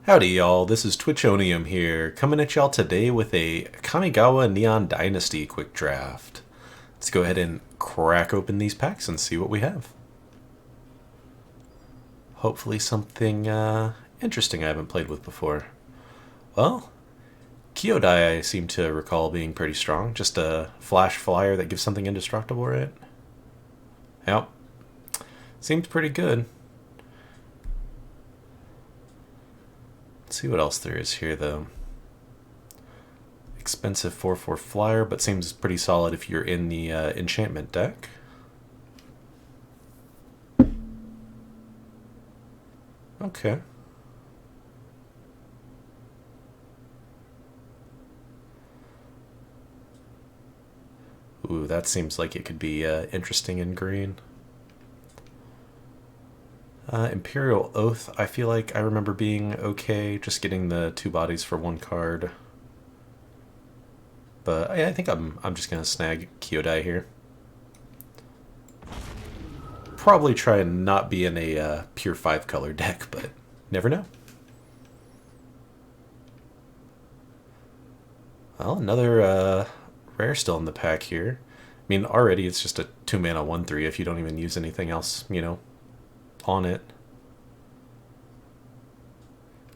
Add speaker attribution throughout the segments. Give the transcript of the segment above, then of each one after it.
Speaker 1: Howdy y'all, this is Twitchonium here, coming at y'all today with a Kamigawa Neon Dynasty quick draft. Let's go ahead and crack open these packs and see what we have. Hopefully something interesting I haven't played with before. Well, Kyodai I seem to recall being pretty strong, just a flash flyer that gives something indestructible, right? Yep, seems pretty good. Let's see what else there is here, though. Expensive 4/4 flyer, but seems pretty solid if you're in the enchantment deck. Okay. Ooh, that seems like it could be interesting in green. Imperial Oath, I feel like I remember being okay, just getting the 2 bodies for 1 card. But I think I'm just gonna snag Kyodai here. Probably try and not be in a pure 5 color deck, but never know. Well, another rare still in the pack here. I mean, already it's just a 2 mana 1/3 if you don't even use anything else, on it.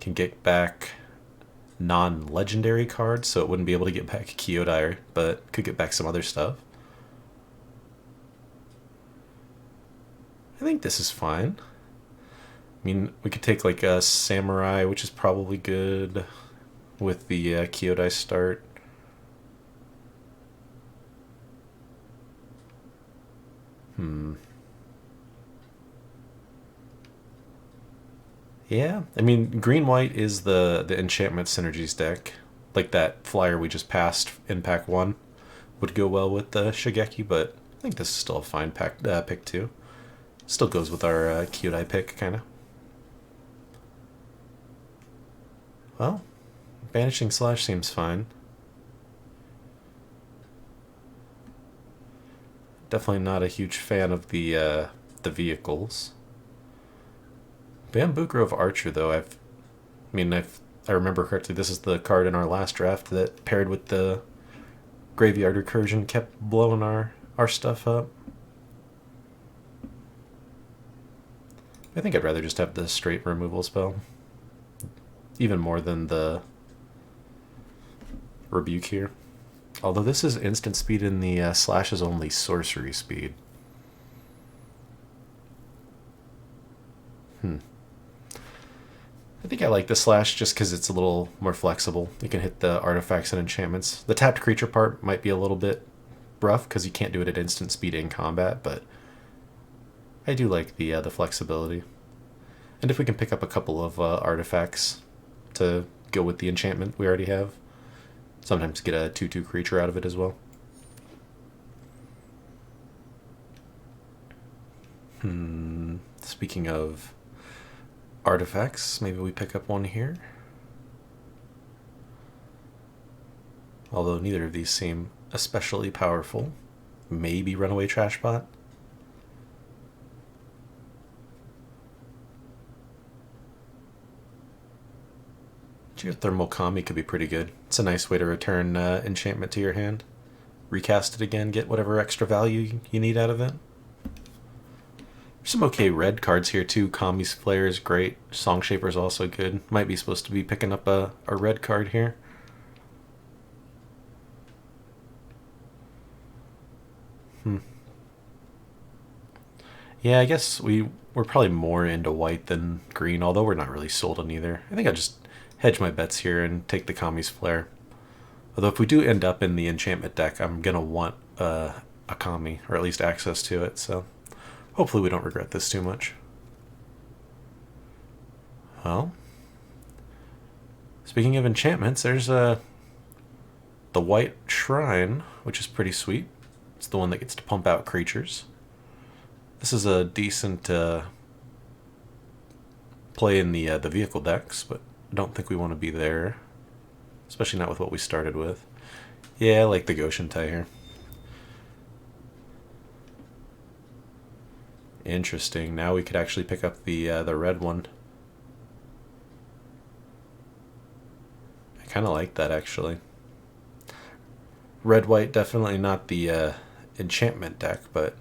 Speaker 1: Can get back non-legendary cards, so it wouldn't be able to get back Kyodai, but could get back some other stuff. I think this is fine. I mean, we could take like a Samurai, which is probably good with the Kyodai start. Yeah, I mean, green-white is the enchantment synergies deck. Like that flyer we just passed in pack 1 would go well with the Shigeki, but I think this is still a fine pick too. Still goes with our Kyodai pick, kind of. Well, Banishing Slash seems fine. Definitely not a huge fan of the vehicles. Bamboo Grove Archer, though, I remember correctly, this is the card in our last draft that paired with the Graveyard Recursion kept blowing our stuff up. I think I'd rather just have the straight removal spell. Even more than the Rebuke here. Although this is instant speed and the slash is only sorcery speed. I think I like the slash just because it's a little more flexible. You can hit the artifacts and enchantments. The tapped creature part might be a little bit rough because you can't do it at instant speed in combat, but I do like the flexibility. And if we can pick up a couple of artifacts to go with the enchantment we already have, sometimes get a 2/2 creature out of it as well. Speaking of artifacts, maybe we pick up one here. Although neither of these seem especially powerful. Maybe Runaway Trashbot. Geothermal Kami could be pretty good. It's a nice way to return enchantment to your hand. Recast it again, get whatever extra value you need out of it. There's some okay red cards here too. Kami's Flare is great. Song Shaper is also good. Might be supposed to be picking up a red card here. Yeah, I guess we're probably more into white than green, although we're not really sold on either. I think I'll just hedge my bets here and take the Kami's Flare. Although if we do end up in the enchantment deck, I'm going to want a Kami, or at least access to it, so hopefully we don't regret this too much. Well, speaking of enchantments, there's the White Shrine, which is pretty sweet. It's the one that gets to pump out creatures. This is a decent play in the vehicle decks, but I don't think we want to be there, especially not with what we started with. Yeah, I like the Goshen tie here. Interesting. Now we could actually pick up the red one. kind of like that, actually. Red-white, definitely not the enchantment deck, but...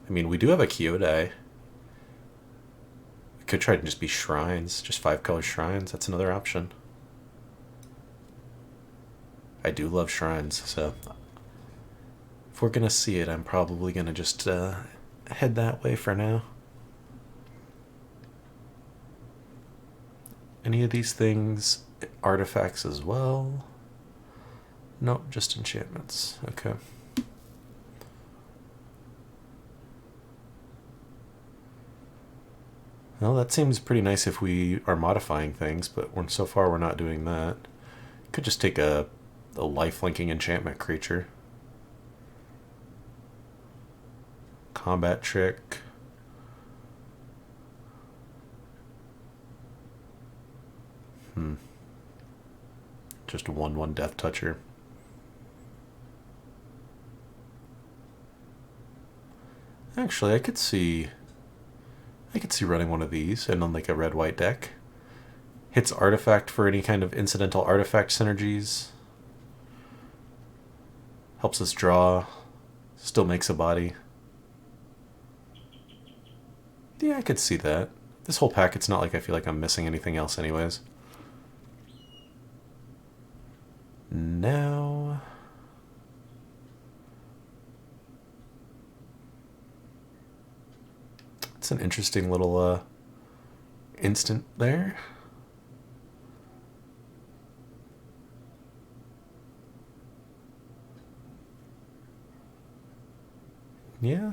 Speaker 1: I mean, we do have a Kyodai. We could try to just be shrines, just 5-color shrines. That's another option. I do love shrines, so... If we're gonna see it, I'm probably gonna just head that way for now. Any of these things artifacts as well? Nope, just enchantments. Okay. Well, that seems pretty nice if we are modifying things, but so far we're not doing that. Could just take a life-linking enchantment creature. Combat trick. Just a 1/1 Death Toucher. Actually, I could see running one of these and on like a red-white deck. Hits artifact for any kind of incidental artifact synergies. Helps us draw. Still makes a body. Yeah, I could see that. This whole pack, it's not like I feel like I'm missing anything else anyways. Now... It's an interesting little instant there. Yeah.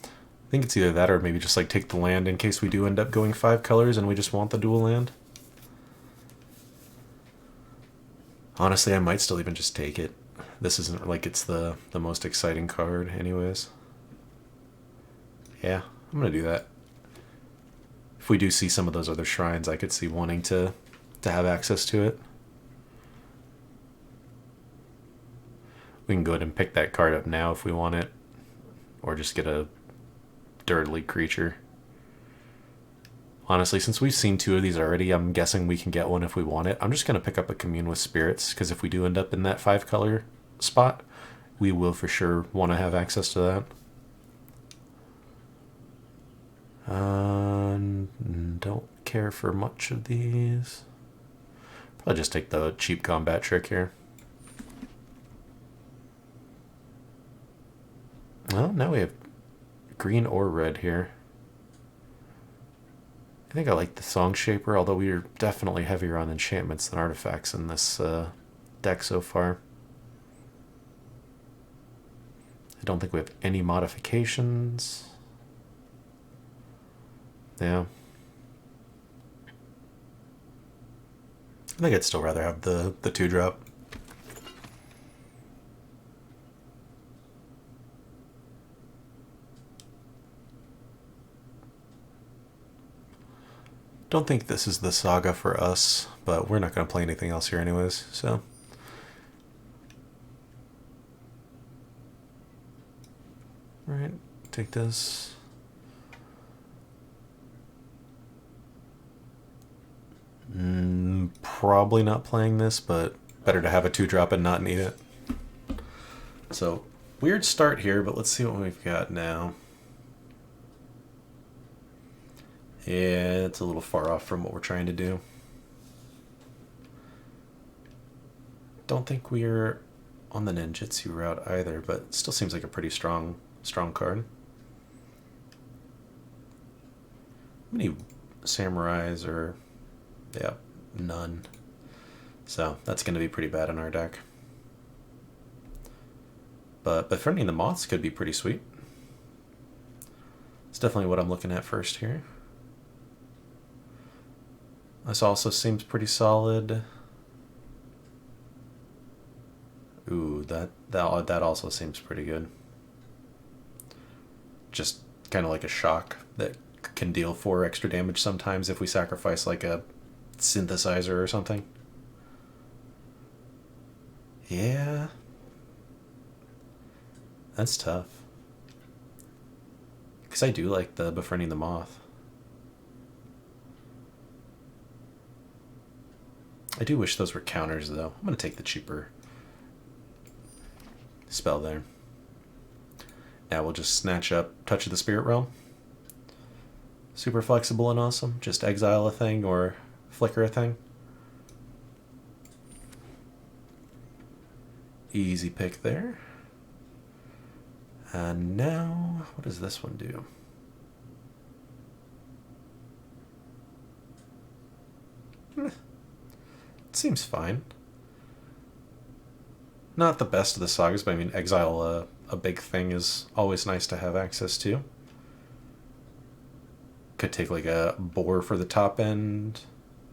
Speaker 1: I think it's either that or maybe just like take the land in case we do end up going 5 colors and we just want the dual land. Honestly, I might still even just take it. This isn't like it's the most exciting card anyways. Yeah, I'm gonna do that. If we do see some of those other shrines, I could see wanting to have access to it. We can go ahead and pick that card up now if we want it. Or just get a Dirtly creature. Honestly, since we've seen 2 of these already, I'm guessing we can get one if we want it. I'm just going to pick up a Commune with Spirits, because if we do end up in that 5-color spot, we will for sure want to have access to that. Don't care for much of these. I'll just take the cheap combat trick here. Well, now we have green or red here. I think I like the Song Shaper, although we are definitely heavier on enchantments than artifacts in this deck so far. I don't think we have any modifications. Yeah. I think I'd still rather have the 2-drop. Don't think this is the saga for us, but we're not going to play anything else here anyways, so... Alright, take this. Probably not playing this, but better to have a 2-drop and not need it. So, weird start here, but let's see what we've got now. Yeah, it's a little far off from what we're trying to do. Don't think we're on the ninjutsu route either, but it still seems like a pretty strong card. How many samurais are... Yeah, none. So that's going to be pretty bad in our deck. But befriending the moths could be pretty sweet. It's definitely what I'm looking at first here. This also seems pretty solid. Ooh, that also seems pretty good. Just kind of like a shock that can deal 4 extra damage sometimes if we sacrifice like a synthesizer or something. Yeah. That's tough. Because I do like the befriending the moth. I do wish those were counters, though. I'm going to take the cheaper spell there. Now we'll just snatch up Touch of the Spirit Realm. Super flexible and awesome. Just exile a thing or flicker a thing. Easy pick there. And now, what does this one do? It seems fine. Not the best of the sagas, but I mean, exile a big thing is always nice to have access to. Could take like a boar for the top end.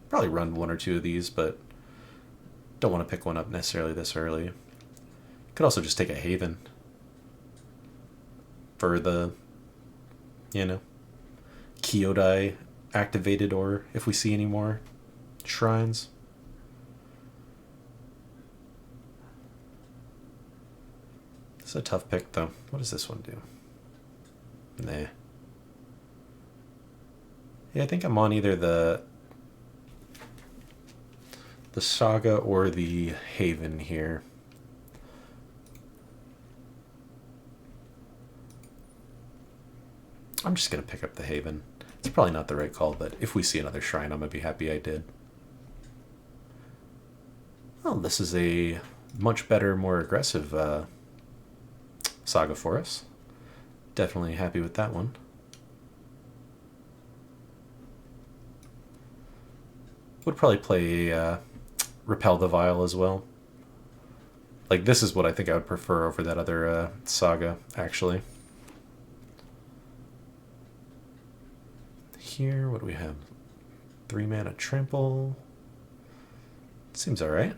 Speaker 1: Probably run one or two of these, but don't want to pick one up necessarily this early. Could also just take a Haven for the, Kyodai activated, or if we see any more shrines. It's a tough pick, though. What does this one do? Nah. Yeah, I think I'm on either the Saga or the Haven here. I'm just going to pick up the Haven. It's probably not the right call, but if we see another shrine, I'm going to be happy I did. Well, this is a much better, more aggressive Saga for us. Definitely happy with that one. Would probably play Repel the Vial as well. Like, this is what I think I would prefer over that other Saga, actually. Here, what do we have? 3 mana trample. Seems alright.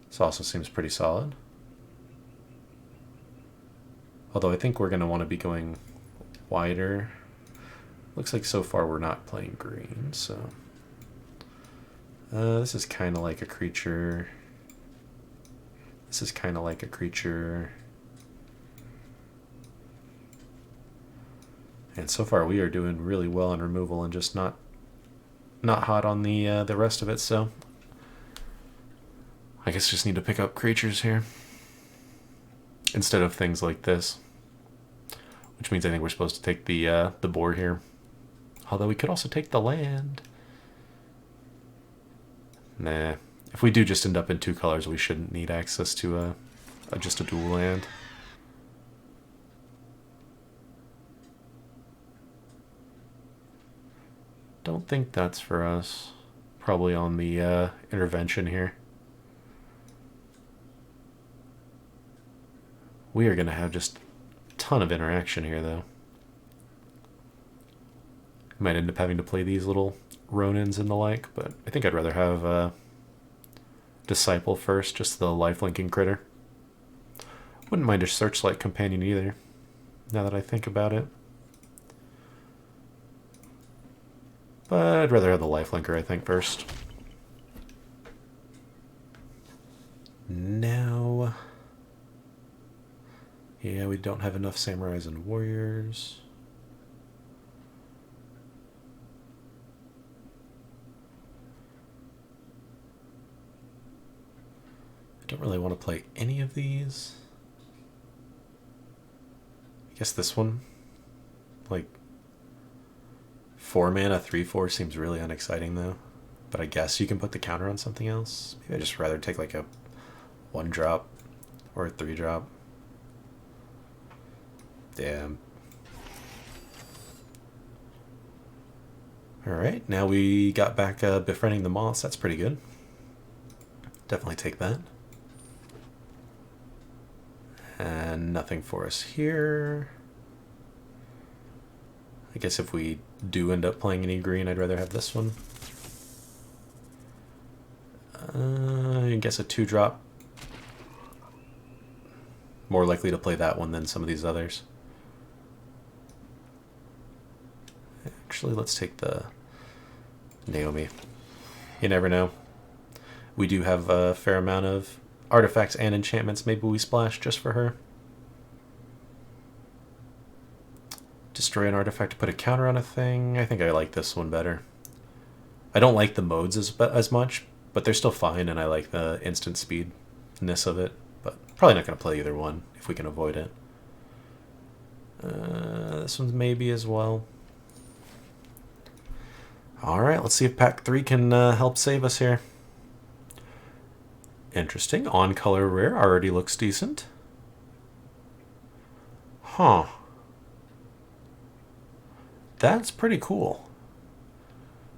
Speaker 1: This also seems pretty solid. Although I think we're going to want to be going wider. Looks like so far we're not playing green, so... this is kind of like a creature. This is kind of like a creature. And so far we are doing really well in removal and just not hot on the rest of it, so... I guess just need to pick up creatures here. Instead of things like this. Which means I think we're supposed to take the board here. Although we could also take the land. Nah. If we do just end up in 2 colors, we shouldn't need access to just a dual land. Don't think that's for us. Probably on the intervention here. We are going to have just a ton of interaction here, though. Might end up having to play these little Ronins and the like, but I think I'd rather have Disciple first, just the lifelinking critter. Wouldn't mind a Searchlight Companion either, now that I think about it. But I'd rather have the lifelinker, I think, first. Now... yeah, we don't have enough Samurais and Warriors. I don't really want to play any of these. I guess this one, like 4 mana, 3/4 seems really unexciting though. But I guess you can put the counter on something else. Maybe I'd just rather take like a 1-drop or a 3-drop. Damn. Alright, now we got back Befriending the Moths. That's pretty good. Definitely take that. And nothing for us here. I guess if we do end up playing any green, I'd rather have this one. I guess a 2-drop. More likely to play that one than some of these others. Actually, let's take the Naomi. You never know. We do have a fair amount of artifacts and enchantments. Maybe we splash just for her. Destroy an artifact to put a counter on a thing. I think I like this one better. I don't like the modes as much, but they're still fine, and I like the instant speedness of it. But probably not going to play either one if we can avoid it. This one's maybe as well. Alright, let's see if pack 3 can help save us here. Interesting. On color rare already looks decent. Huh. That's pretty cool.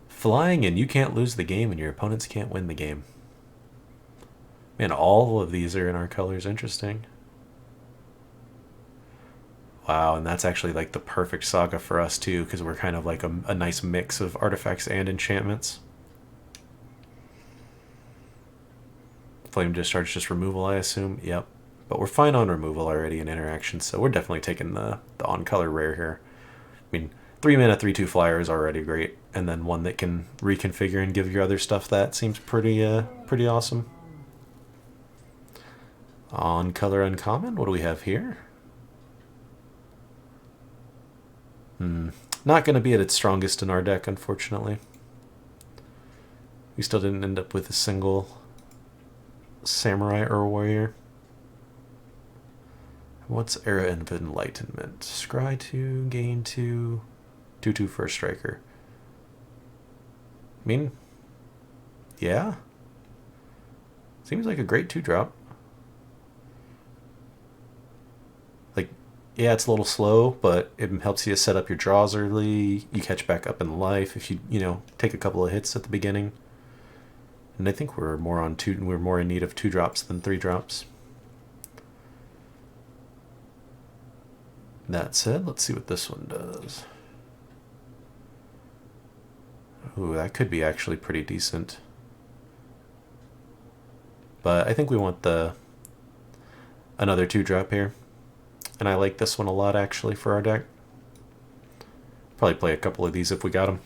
Speaker 1: Flying and you can't lose the game and your opponents can't win the game. Man, all of these are in our colors. Interesting. Wow, and that's actually like the perfect saga for us too, because we're kind of like a nice mix of artifacts and enchantments. Flame Discharge, just removal, I assume. Yep. But we're fine on removal already in interaction, so we're definitely taking the on-color rare here. I mean, 3-mana 3/2 flyer is already great, and then one that can reconfigure and give your other stuff that seems pretty awesome. On-color uncommon, what do we have here? Not going to be at its strongest in our deck, unfortunately. We still didn't end up with a single Samurai or Warrior. What's Era of Enlightenment? Scry 2, gain 2, 2/2 First Striker. I mean, yeah. Seems like a great 2-drop. Like, yeah, it's a little slow, but it helps you set up your draws early. You catch back up in life if you take a couple of hits at the beginning. And I think we're more in need of 2-drops than 3-drops. That said, let's see what this one does. Ooh, that could be actually pretty decent. But I think we want another 2-drop here. And I like this one a lot, actually, for our deck. Probably play a couple of these if we got them.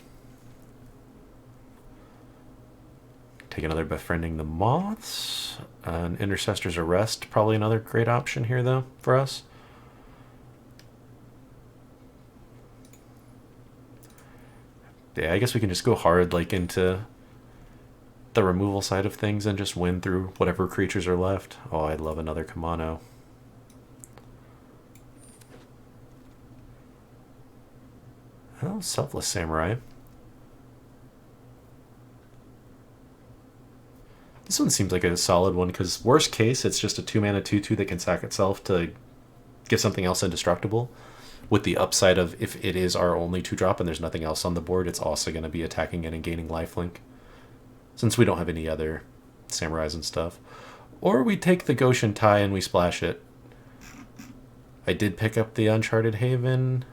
Speaker 1: Take another Befriending the Moths. An Intercessor's Arrest, probably another great option here, though, for us. Yeah, I guess we can just go hard like into the removal side of things and just win through whatever creatures are left. Oh, I'd love another Kamano. Oh, Selfless Samurai. This one seems like a solid one because worst case, it's just a 2-mana 2/2 that can sack itself to give something else indestructible. With the upside of if it is our only 2-drop and there's nothing else on the board, it's also going to be attacking it and gaining lifelink. Since we don't have any other samurais and stuff. Or we take the Goshen Tai and we splash it. I did pick up the Uncharted Haven.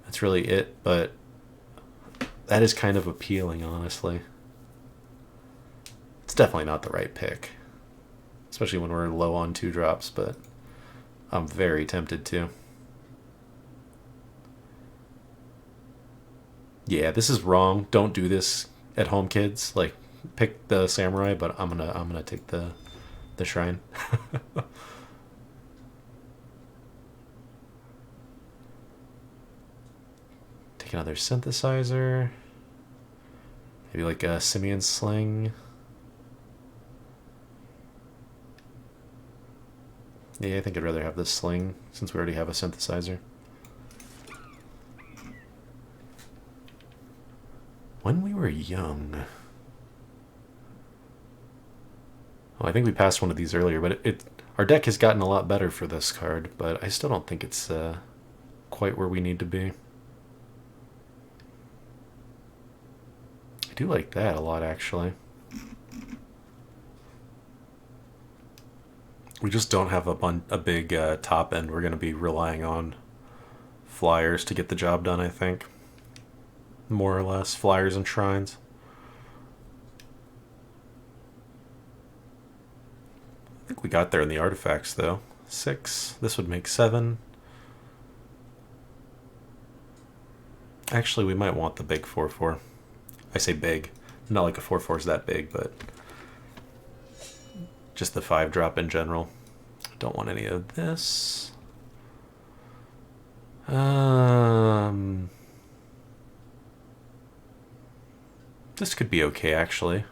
Speaker 1: That's really it, but that is kind of appealing, honestly. It's definitely not the right pick. Especially when we're low on 2-drops, but I'm very tempted to. Yeah, this is wrong. Don't do this at home, kids. Like, pick the samurai, but I'm gonna take the shrine. Take another synthesizer. Maybe like a Simian Sling. Yeah, I think I'd rather have this sling since we already have a synthesizer. When we were young. Oh, I think we passed one of these earlier, but our deck has gotten a lot better for this card, but I still don't think it's quite where we need to be. I do like that a lot, actually. We just don't have a big top end. We're going to be relying on flyers to get the job done, I think. More or less, flyers and shrines. I think we got there in the artifacts, though. 6. This would make 7. Actually, we might want the big 4/4. I say big. Not like a 4/4 is that big, but just the 5-drop in general. Don't want any of this. This could be okay, actually.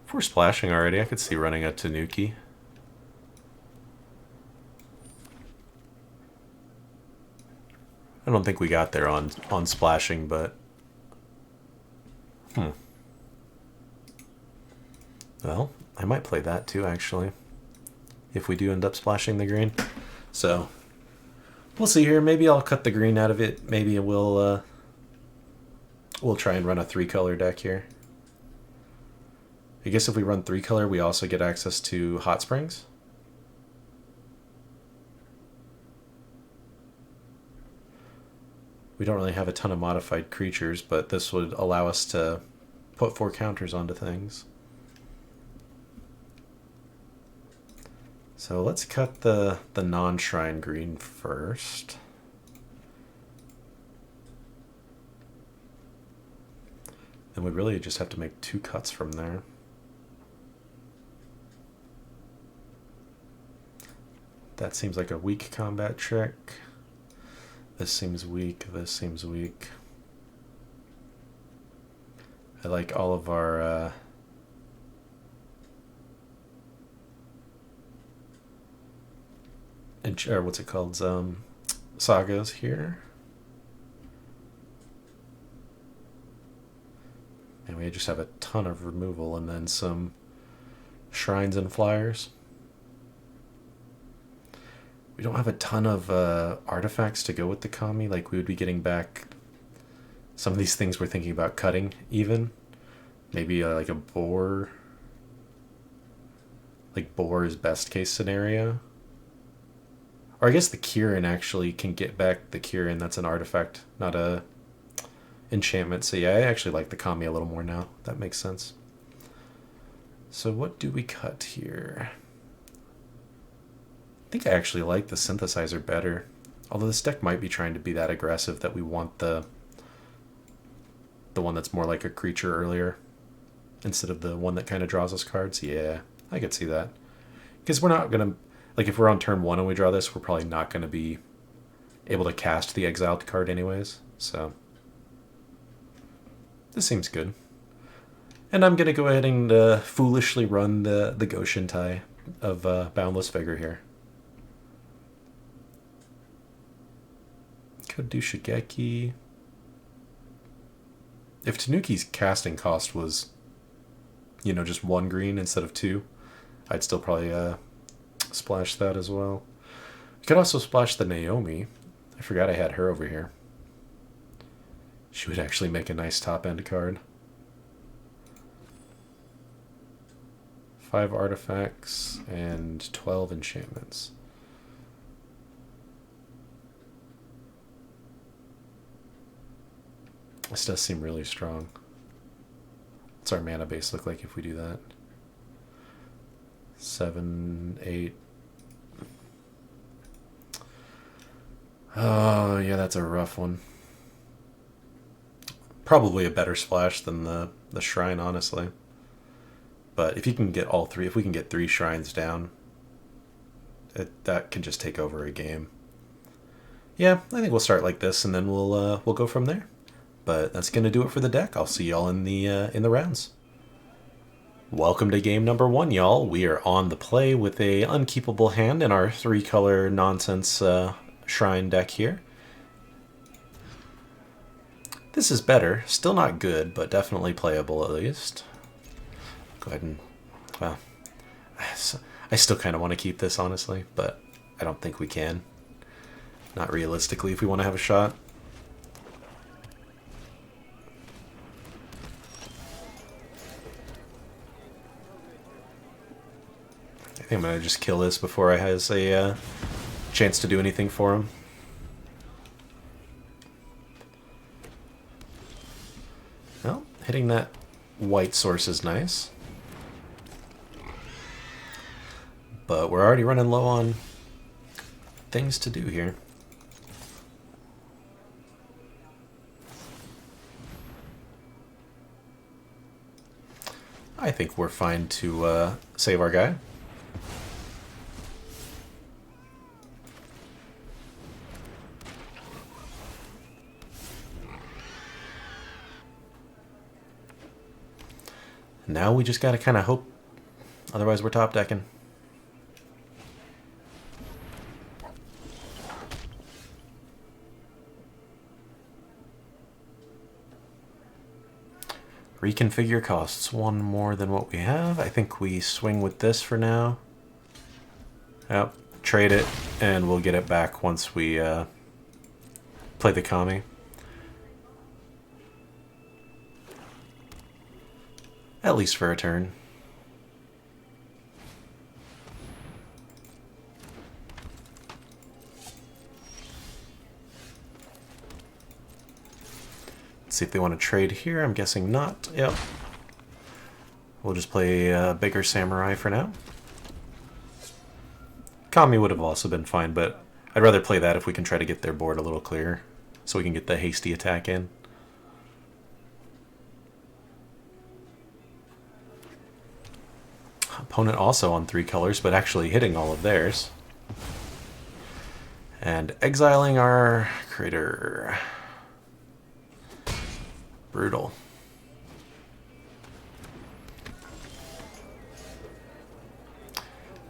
Speaker 1: If we're splashing already, I could see running a Tanuki. I don't think we got there on splashing, but... Well, I might play that too, actually. If we do end up splashing the green. So, we'll see here. Maybe I'll cut the green out of it. Maybe we'll try and run a 3-color deck here. I guess if we run 3-color, we also get access to Hot Springs. We don't really have a ton of modified creatures, but this would allow us to put 4 counters onto things. So let's cut the non-shrine green first. And we really just have to make 2 cuts from there. That seems like a weak combat trick. This seems weak, this seems weak. I like all of our or what's it called? Sagas here. And we just have a ton of removal and then some shrines and flyers. We don't have a ton of artifacts to go with the Kami. Like, we would be getting back some of these things we're thinking about cutting, even. Maybe like a boar. Like, boar is best case scenario. Or I guess the Kirin actually can get back the Kirin. That's an artifact, not a enchantment. So yeah, I actually like the Kami a little more now. That makes sense. So what do we cut here? I think I actually like the synthesizer better. Although this deck might be trying to be that aggressive that we want the one that's more like a creature earlier instead of the one that kind of draws us cards. Yeah, I could see that. Because we're not going to... Like, if we're on turn 1 and we draw this, we're probably not going to be able to cast the exiled card anyways. So, this seems good. And I'm going to go ahead and foolishly run the Goshen tie of Boundless Vigor here. Could do Shigeki. If Tanuki's casting cost was, you know, just 1 green instead of 2, I'd still probably splash that as well. You could also splash the Naomi. I forgot I had her over here. She would actually make a nice top end card. 5 artifacts and 12 enchantments. This does seem really strong. What's our mana base look like if we do that? 7, 8. Oh, yeah, that's a rough one. Probably a better splash than the shrine, honestly. But if you can get all 3, if we can get 3 shrines down, that can just take over a game. Yeah, I think we'll start like this, and then we'll go from there. But that's gonna do it for the deck. I'll see y'all in the rounds. Welcome to game number 1, y'all. We are on the play with a unkeepable hand in our 3-color nonsense shrine deck here. This is better. Still not good, but definitely playable at least. Go ahead and... Well, I still kind of want to keep this, honestly, but I don't think we can. Not realistically if we want to have a shot. I think I'm going to just kill this before I has a chance to do anything for him. Well, hitting that white source is nice. But we're already running low on things to do here. I think we're fine to save our guy. Now we just gotta kind of hope. Otherwise, we're top decking. Reconfigure costs one more than what we have. I think we swing with this for now. Yep, trade it, and we'll get it back once we play the Kami. At least for a turn. See if they want to trade here. I'm guessing not. Yep. We'll just play Bigger Samurai for now. Kami would have also been fine, but I'd rather play that if we can try to get their board a little clearer, so we can get the hasty attack in. Opponent also on 3 colors, but actually hitting all of theirs. And exiling our creator. Brutal.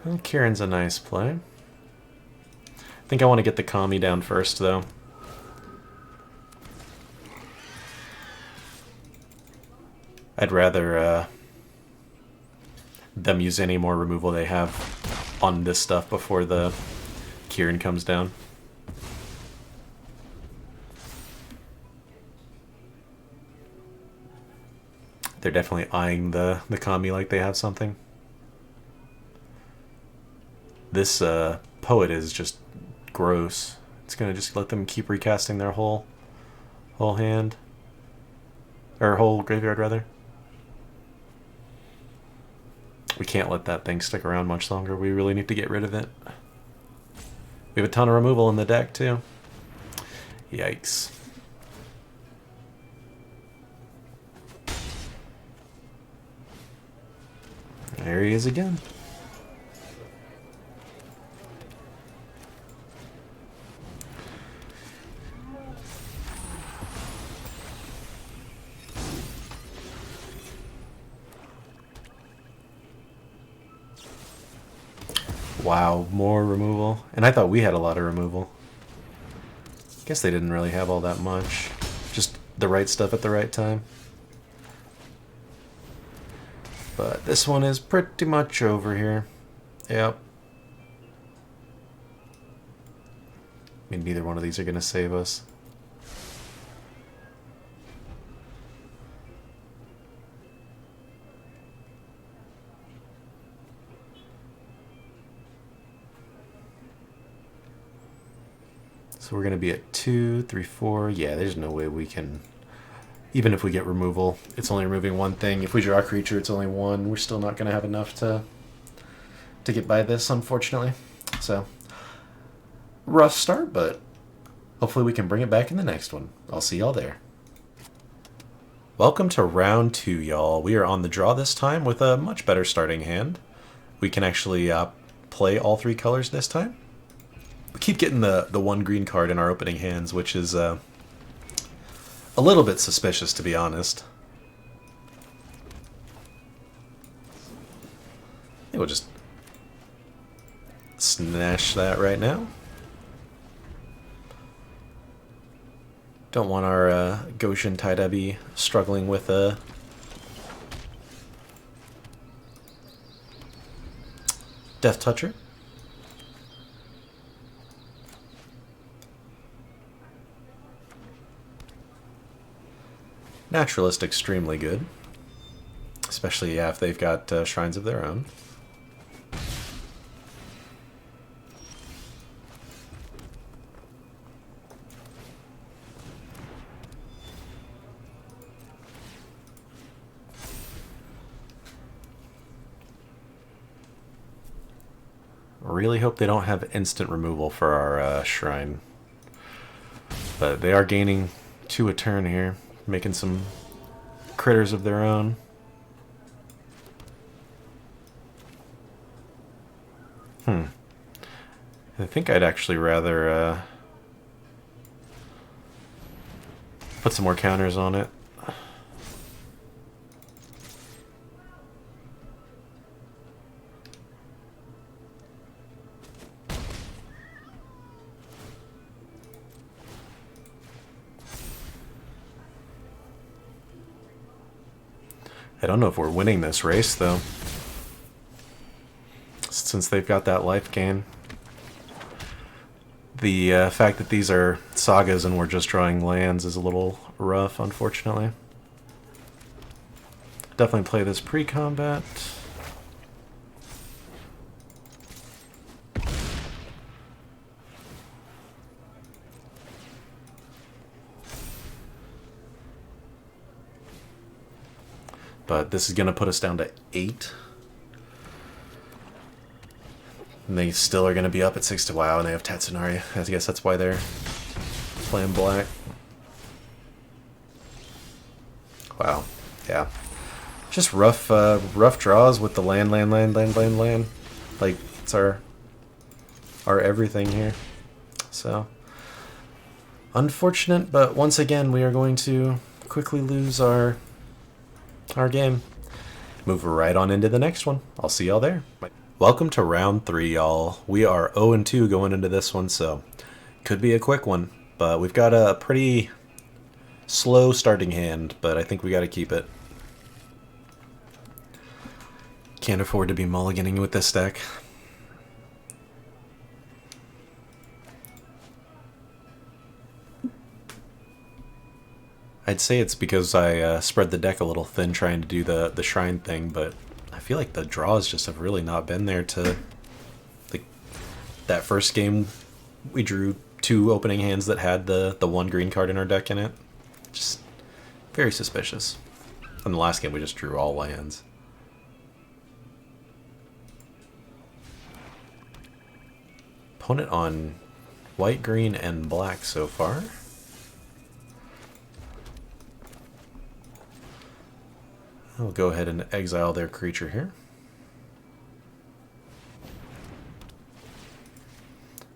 Speaker 1: Well, Kieran's a nice play. I think I want to get the Kami down first, though. I'd rather them use any more removal they have on this stuff before the Kieran comes down. They're definitely eyeing the Kami like they have something. This poet is just gross. It's gonna just let them keep recasting their whole hand. Or whole graveyard, rather. We can't let that thing stick around much longer. We really need to get rid of it. We have a ton of removal in the deck, too. Yikes. There he is again. Wow, more removal. And I thought we had a lot of removal. Guess they didn't really have all that much. Just the right stuff at the right time. But this one is pretty much over here. Yep. I mean, neither one of these are going to save us. So we're going to be at 2, 3, 4. Yeah, there's no way we can... Even if we get removal, it's only removing one thing. If we draw a creature, it's only one. We're still not going to have enough to get by this, unfortunately. So, rough start, but hopefully we can bring it back in the next one. I'll see y'all there. Welcome to round 2, y'all. We are on the draw this time with a much better starting hand. We can actually play all 3 colors this time. We keep getting the 1 green card in our opening hands, which is a little bit suspicious, to be honest. I think we'll just snash that right now. Don't want our Goshen Taidebi struggling with a Death Toucher. Naturalist extremely good, especially if they've got shrines of their own. Really hope they don't have instant removal for our shrine, but they are gaining 2 a turn here. Making some critters of their own. I think I'd actually rather put some more counters on it. I don't know if we're winning this race, though. Since they've got that life gain. The fact that these are sagas and we're just drawing lands is a little rough, unfortunately. Definitely play this pre-combat. But this is going to put us down to 8. And they still are going to be up at 6 to WoW, and they have Tatsunari. I guess that's why they're playing black. Wow. Yeah. Just rough draws with the land. Like, it's our everything here. So, unfortunate, but once again, we are going to quickly lose our game. Move right on into the next one. I'll see y'all there. Bye. Welcome to round 3, y'all. We are 0-2 going into this one, so could be a quick one. But we've got a pretty slow starting hand, but I think we got to keep it. Can't afford to be mulliganing with this deck. I'd say it's because I spread the deck a little thin trying to do the shrine thing, but I feel like the draws just have really not been there to... Like, that first game, we drew 2 opening hands that had the 1 green card in our deck in it. Just very suspicious. And the last game, we just drew all lands. Opponent on white, green, and black so far. I'll go ahead and exile their creature here.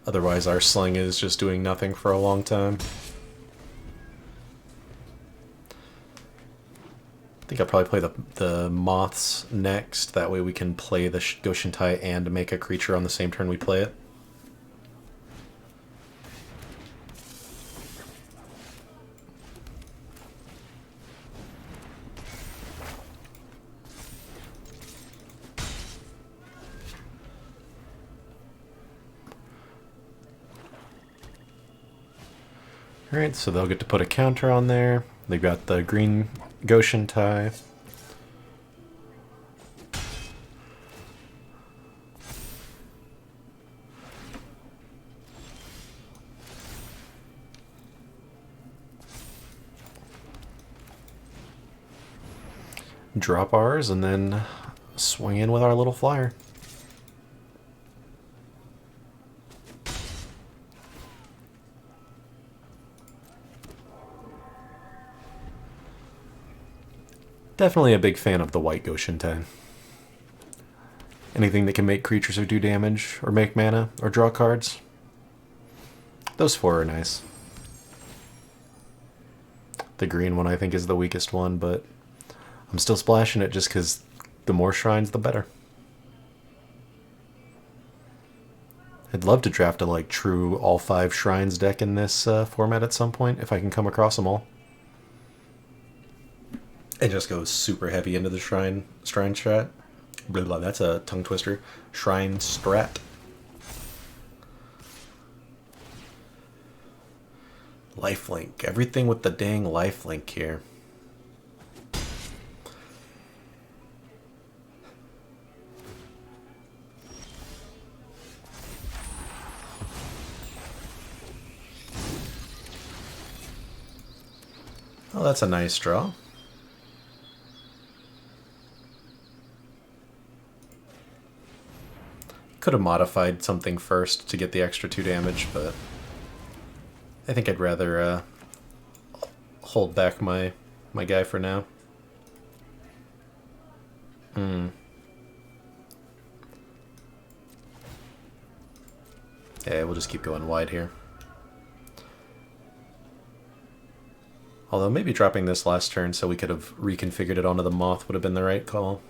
Speaker 1: Otherwise, our sling is just doing nothing for a long time. I think I'll probably play the moths next. That way we can play the Goshintai and make a creature on the same turn we play it. Alright, so they'll get to put a counter on there. They've got the green Goshintai. Drop ours and then swing in with our little flyer. Definitely a big fan of the white Goshintai. Anything that can make creatures or do damage, or make mana, or draw cards. Those 4 are nice. The green one I think is the weakest one, but I'm still splashing it just because the more shrines, the better. I'd love to draft a like true all 5 shrines deck in this format at some point, if I can come across them all. It just goes super heavy into the shrine strat. Blah, blah, that's a tongue twister. Shrine strat. Lifelink. Everything with the dang lifelink here. Oh, that's a nice draw. Could have modified something first to get the extra 2 damage, but I think I'd rather hold back my guy for now. Yeah, we'll just keep going wide here. Although maybe dropping this last turn so we could have reconfigured it onto the moth would have been the right call.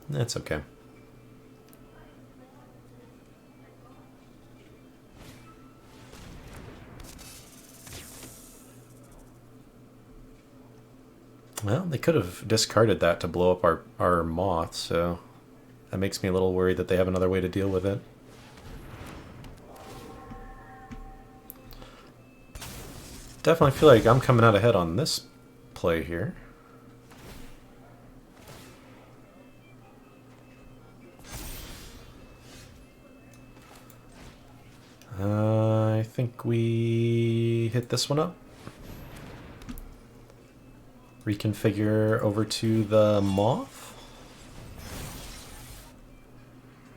Speaker 1: That's okay. Well, they could have discarded that to blow up our moth, so that makes me a little worried that they have another way to deal with it. Definitely feel like I'm coming out ahead on this play here. I think we hit this one up. Reconfigure over to the moth.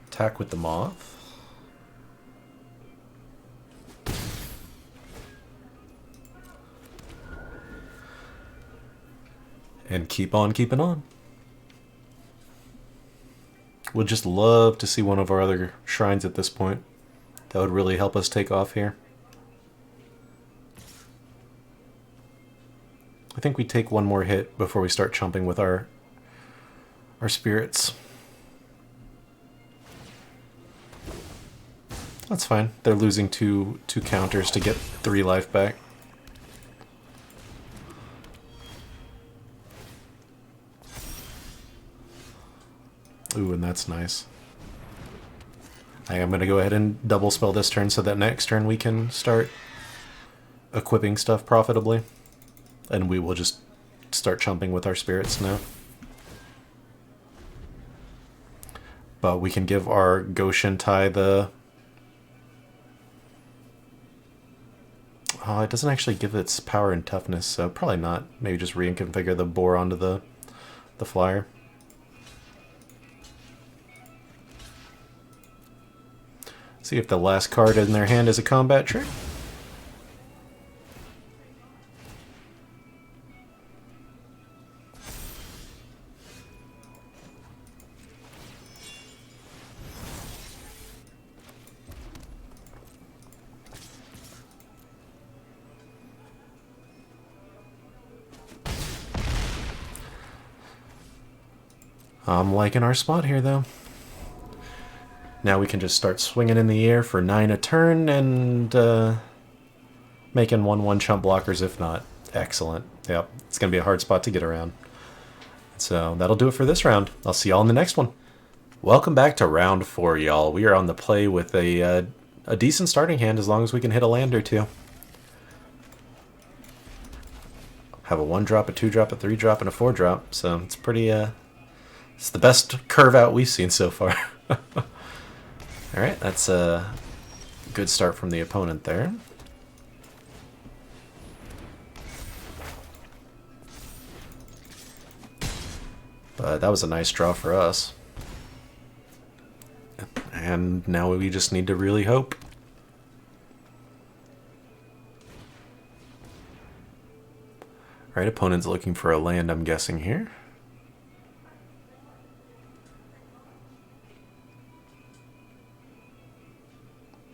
Speaker 1: Attack with the moth. And keep on keeping on. Would just love to see one of our other shrines at this point. That would really help us take off here. I think we take one more hit before we start chumping with our spirits. That's fine. They're losing two counters to get 3 life back. Ooh, and that's nice. I am going to go ahead and double spell this turn so that next turn we can start equipping stuff profitably. And we will just start chumping with our spirits now. But we can give our Goshen Tai the... Oh, it doesn't actually give its power and toughness, so probably not. Maybe just reconfigure the boar onto the flyer. See if the last card in their hand is a combat trick. I'm liking our spot here, though. Now we can just start swinging in the air for 9 a turn and making 1/1 chump blockers if not. Excellent. Yep, it's going to be a hard spot to get around. So that'll do it for this round. I'll see y'all in the next one. Welcome back to round 4, y'all. We are on the play with a decent starting hand as long as we can hit a land or two. Have a 1-drop, a 2-drop, a 3-drop, and a 4-drop. So it's pretty... it's the best curve out we've seen so far. Alright, that's a good start from the opponent there. But that was a nice draw for us. And now we just need to really hope. Alright, opponent's looking for a land, I'm guessing here.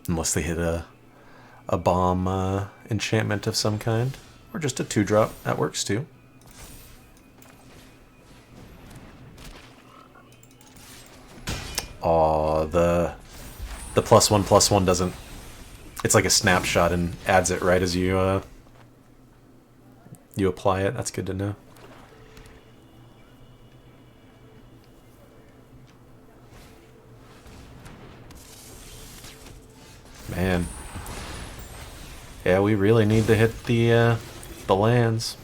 Speaker 1: Unless they hit a bomb enchantment of some kind. Or just a 2-drop. That works too. Aw, the +1/+1 doesn't... It's like a snapshot and adds it right as you apply it. That's good to know. Man. Yeah, we really need to hit the lands.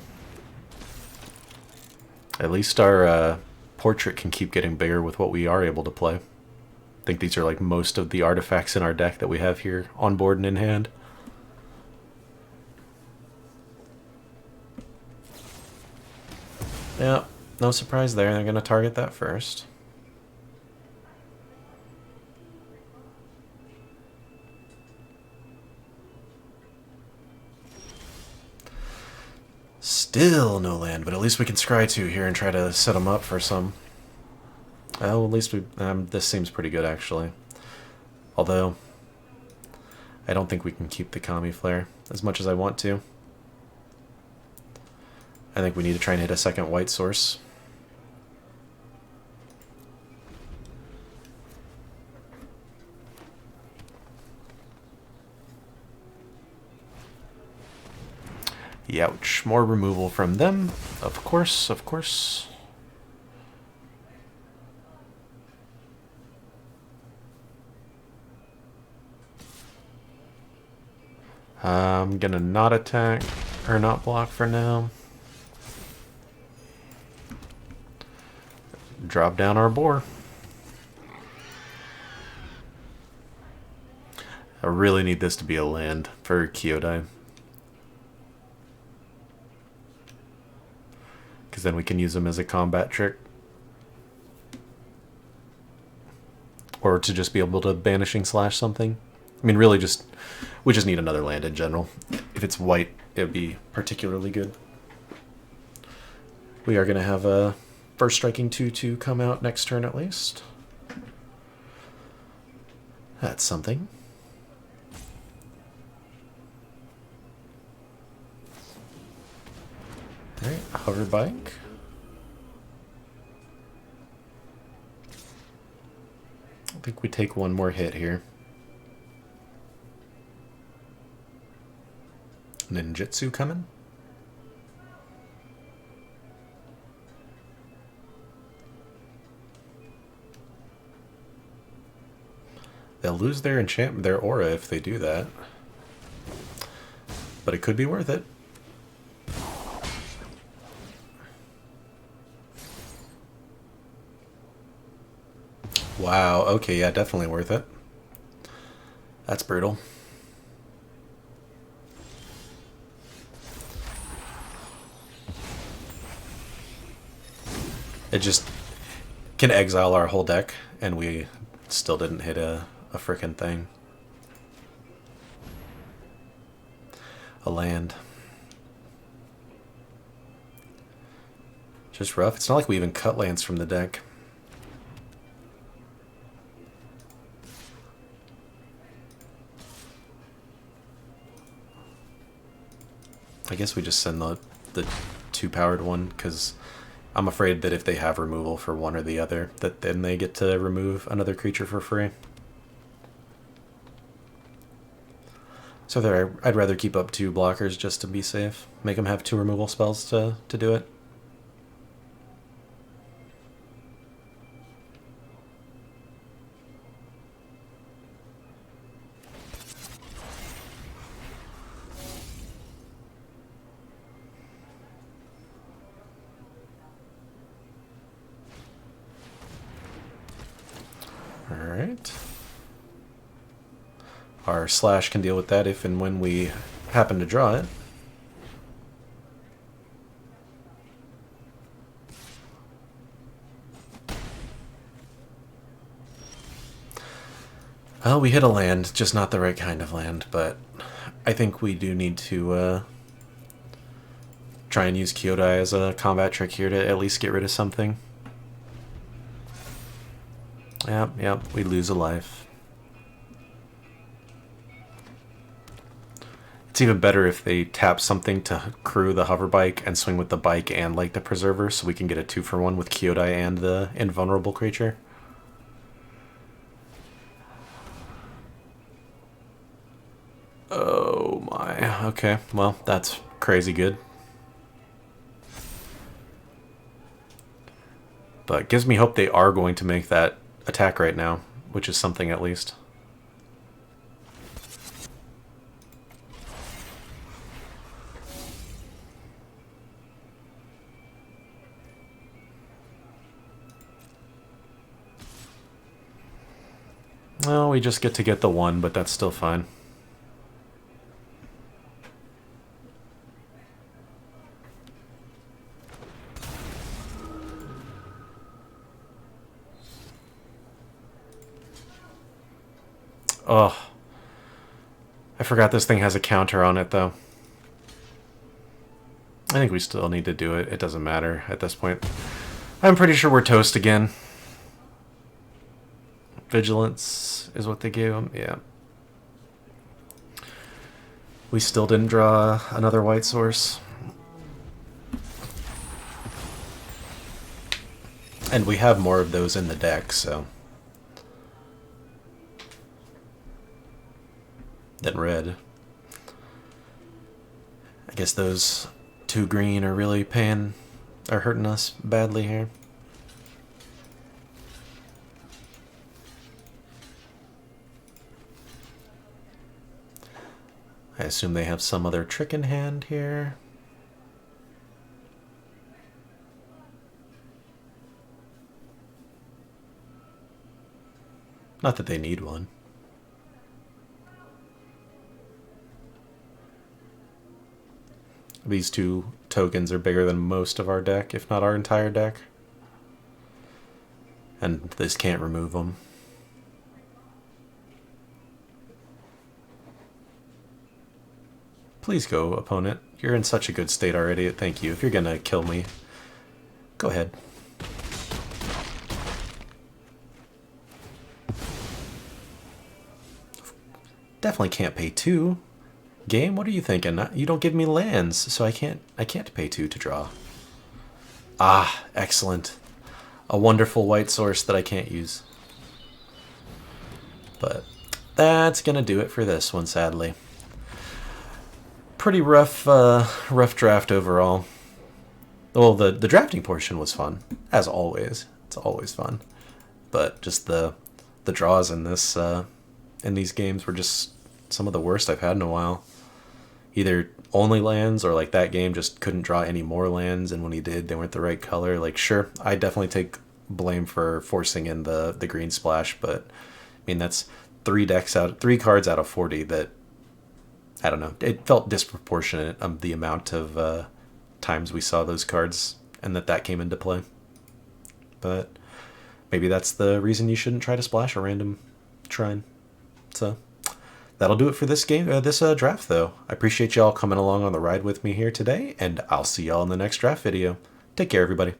Speaker 1: At least our portrait can keep getting bigger with what we are able to play. I think these are like most of the artifacts in our deck that we have here on board and in hand. Yeah, no surprise there. They're going to target that first. Still no land, but at least we can scry 2 here and try to set them up for some. Oh, at least we... this seems pretty good, actually. Although, I don't think we can keep the Kami Flare as much as I want to. I think we need to try and hit a second white source. Youch. More removal from them. Of course, of course. I'm gonna not attack, or not block for now. Drop down our boar. I really need this to be a land for Kyodai. Because then we can use them as a combat trick. Or to just be able to banishing slash something. I mean, really just... we just need another land in general. If it's white, it would be particularly good. We are going to have a first striking 2/2 come out next turn at least. That's something. Alright, hover bike. I think we take one more hit here. Ninjutsu coming. They'll lose their enchantment, their aura if they do that. But it could be worth it. Wow, okay, yeah, definitely worth it. That's brutal. It just can exile our whole deck, and we still didn't hit a frickin' thing. A land. Just rough. It's not like we even cut lands from the deck. I guess we just send the 2-powered one, because I'm afraid that if they have removal for one or the other, that then they get to remove another creature for free. So there, I'd rather keep up 2 blockers just to be safe. Make them have 2 removal spells to do it. Alright. Our slash can deal with that if and when we happen to draw it. Well, we hit a land, just not the right kind of land, but I think we do need to try and use Kyodai as a combat trick here to at least get rid of something. Yep, we lose a life. It's even better if they tap something to crew the hover bike and swing with the bike and like the preserver, so we can get a 2-for-1 with Kyodai and the invulnerable creature. Oh my, okay, well, that's crazy good. But gives me hope they are going to make that attack right now, which is something at least. Well, we just get to get the 1, but that's still fine. Oh, I forgot this thing has a counter on it, though. I think we still need to do it. It doesn't matter at this point. I'm pretty sure we're toast again. Vigilance is what they gave him, yeah. We still didn't draw another white source. And we have more of those in the deck, so... than red. guess those 2 green are really are hurting us badly here. I assume they have some other trick in hand here. Not that they need one. These 2 tokens are bigger than most of our deck, if not our entire deck. And this can't remove them. Please go, opponent. You're in such a good state already. Thank you. If you're gonna kill me, go ahead. Definitely can't pay 2. Game, what are you thinking? You don't give me lands, so I can't pay 2 to draw. Ah, excellent. A wonderful white source that I can't use. But that's gonna do it for this one, sadly. Pretty rough draft overall. Well, the drafting portion was fun, as always. It's always fun. But just the draws in these games were just some of the worst I've had in a while. Either only lands, or like that game just couldn't draw any more lands, and when he did, they weren't the right color. Like, sure, I definitely take blame for forcing in the green splash, but I mean, that's 3 cards out of 40 that, I don't know, it felt disproportionate of the amount of times we saw those cards and that came into play. But maybe that's the reason you shouldn't try to splash a random shrine. So that'll do it for this game, this draft, though. I appreciate y'all coming along on the ride with me here today, and I'll see y'all in the next draft video. Take care, everybody.